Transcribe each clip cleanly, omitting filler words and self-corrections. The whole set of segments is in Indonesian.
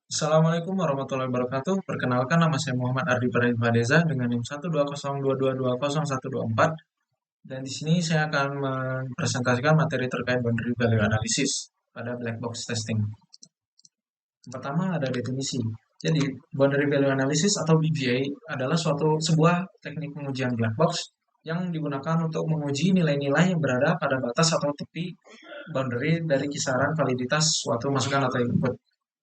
Assalamualaikum warahmatullahi wabarakatuh. Perkenalkan nama saya Muhammad Ardi Pradipardeza dengan NIM 120222124 dan di sini saya akan mempresentasikan materi terkait boundary value analysis pada black box testing. Yang pertama ada definisi. Jadi, boundary value analysis atau BVA adalah sebuah teknik pengujian black box yang digunakan untuk menguji nilai-nilai yang berada pada batas atau tepi boundary dari kisaran validitas suatu masukan atau input.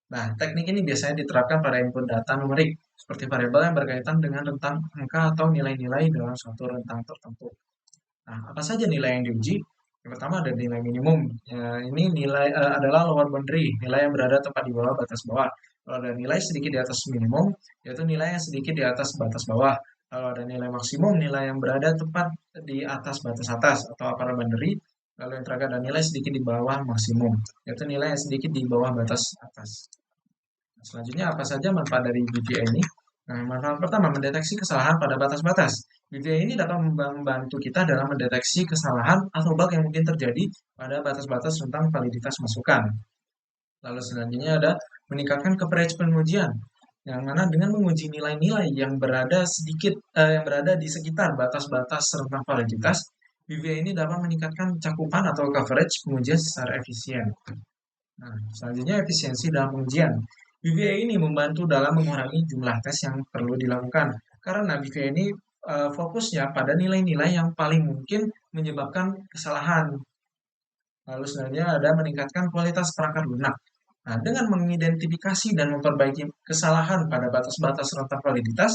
Nah, teknik ini biasanya diterapkan pada input data numerik, seperti variabel yang berkaitan dengan rentang angka atau nilai-nilai dalam suatu rentang tertentu. Nah, apa saja nilai yang diuji? Yang pertama ada nilai minimum. Ya, ini nilai adalah lower boundary, nilai yang berada tepat di bawah batas bawah. Kalau ada nilai sedikit di atas minimum, yaitu nilai yang sedikit di atas batas bawah. Kalau ada nilai maksimum, nilai yang berada tepat di atas batas atas atau upper boundary. Lalu yang terakhir ada nilai sedikit di bawah maksimum, yaitu nilai yang sedikit di bawah batas atas. Selanjutnya apa saja manfaat dari BVA ini? Nah, manfaat pertama mendeteksi kesalahan pada batas-batas. BVA ini dapat membantu kita dalam mendeteksi kesalahan atau bug yang mungkin terjadi pada batas-batas tentang validitas masukan. Lalu selanjutnya ada meningkatkan coverage pengujian, yang mana dengan menguji nilai-nilai yang berada di sekitar batas-batas rentang validitas, BVA ini dapat meningkatkan cakupan atau coverage pengujian secara efisien. Nah, selanjutnya efisiensi dalam pengujian. BVA ini membantu dalam mengurangi jumlah tes yang perlu dilakukan. Karena BVA ini fokusnya pada nilai-nilai yang paling mungkin menyebabkan kesalahan. Lalu selanjutnya ada meningkatkan kualitas perangkat lunak. Nah, dengan mengidentifikasi dan memperbaiki kesalahan pada batas-batas rentang validitas,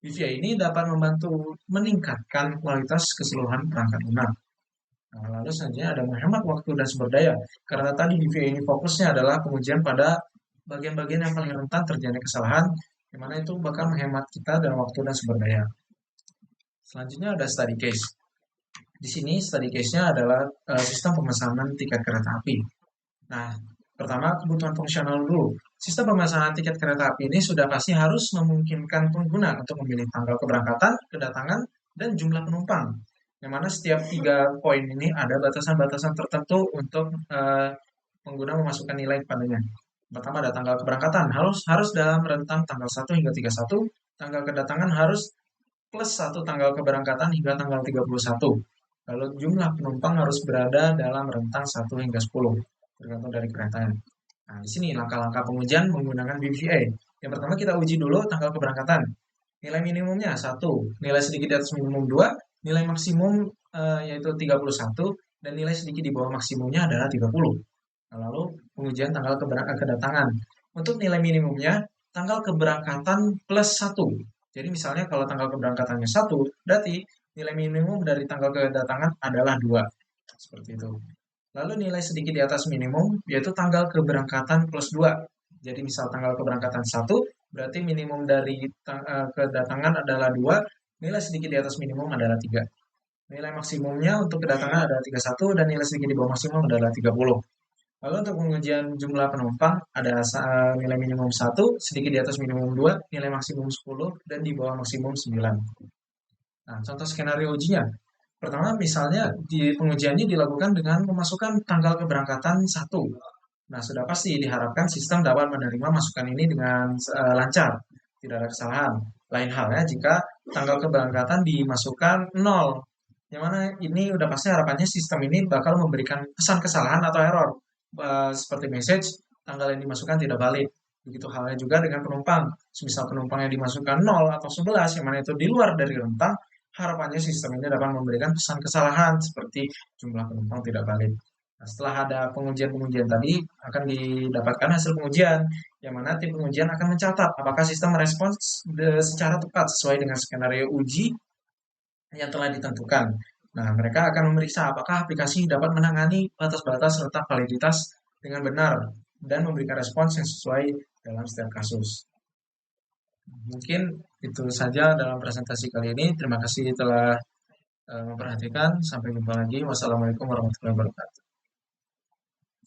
BVA ini dapat membantu meningkatkan kualitas keseluruhan perangkat lunak. Nah, lalu selanjutnya ada menghemat waktu dan sumber daya. Karena tadi DVA ini fokusnya adalah pengujian pada bagian-bagian yang paling rentan terjadi kesalahan, di mana itu bakal menghemat kita dan waktu dan sumber daya. Selanjutnya ada study case. Di sini study case-nya adalah sistem pemesanan tiket kereta api. Nah, pertama kebutuhan fungsional dulu. Sistem pemesanan tiket kereta api ini sudah pasti harus memungkinkan pengguna untuk memilih tanggal keberangkatan, kedatangan, dan jumlah penumpang. Yang mana setiap 3 poin ini ada batasan-batasan tertentu untuk pengguna memasukkan nilai kepadanya. Pertama ada tanggal keberangkatan, harus dalam rentang tanggal 1 hingga 31. Tanggal kedatangan harus +1 tanggal keberangkatan hingga tanggal 31. Lalu jumlah penumpang harus berada dalam rentang 1 hingga 10, tergantung dari keretanya. Nah, di sini langkah-langkah pengujian menggunakan BVA. Yang pertama kita uji dulu tanggal keberangkatan. Nilai minimumnya 1, nilai sedikit di atas minimum 2, nilai maksimum yaitu 31, dan nilai sedikit di bawah maksimumnya adalah 30. Nah, lalu pengujian tanggal kedatangan. Untuk nilai minimumnya, tanggal keberangkatan +1. Jadi misalnya kalau tanggal keberangkatannya 1, berarti nilai minimum dari tanggal kedatangan adalah 2. Seperti itu. Lalu nilai sedikit di atas minimum, yaitu tanggal keberangkatan +2. Jadi misal tanggal keberangkatan 1, berarti minimum dari kedatangan adalah 2, nilai sedikit di atas minimum adalah 3. Nilai maksimumnya untuk kedatangan adalah 31 dan nilai sedikit di bawah maksimum adalah 30. Lalu untuk pengujian jumlah penumpang ada nilai minimum 1, sedikit di atas minimum 2, nilai maksimum 10, dan di bawah maksimum 9. Nah, contoh skenario ujinya. Pertama, misalnya di pengujiannya dilakukan dengan memasukkan tanggal keberangkatan 1. Nah, sudah pasti diharapkan sistem dapat menerima masukan ini dengan lancar, tidak ada kesalahan. Lain halnya jika tanggal keberangkatan dimasukkan 0, yang mana ini udah pasti harapannya sistem ini bakal memberikan pesan kesalahan atau error, seperti message tanggal yang dimasukkan tidak valid. Begitu halnya juga dengan penumpang. Misal penumpang yang dimasukkan 0 atau 11, yang mana itu di luar dari rentang, harapannya sistem ini dapat memberikan pesan kesalahan seperti jumlah penumpang tidak valid. Nah, setelah ada pengujian-pengujian tadi, akan didapatkan hasil pengujian, yang mana tim pengujian akan mencatat apakah sistem merespons secara tepat sesuai dengan skenario uji yang telah ditentukan. Nah, mereka akan memeriksa apakah aplikasi dapat menangani batas-batas rentang validitas dengan benar dan memberikan respons yang sesuai dalam setiap kasus. Mungkin itu saja dalam presentasi kali ini. Terima kasih telah memperhatikan. Sampai jumpa lagi. Wassalamualaikum warahmatullahi wabarakatuh.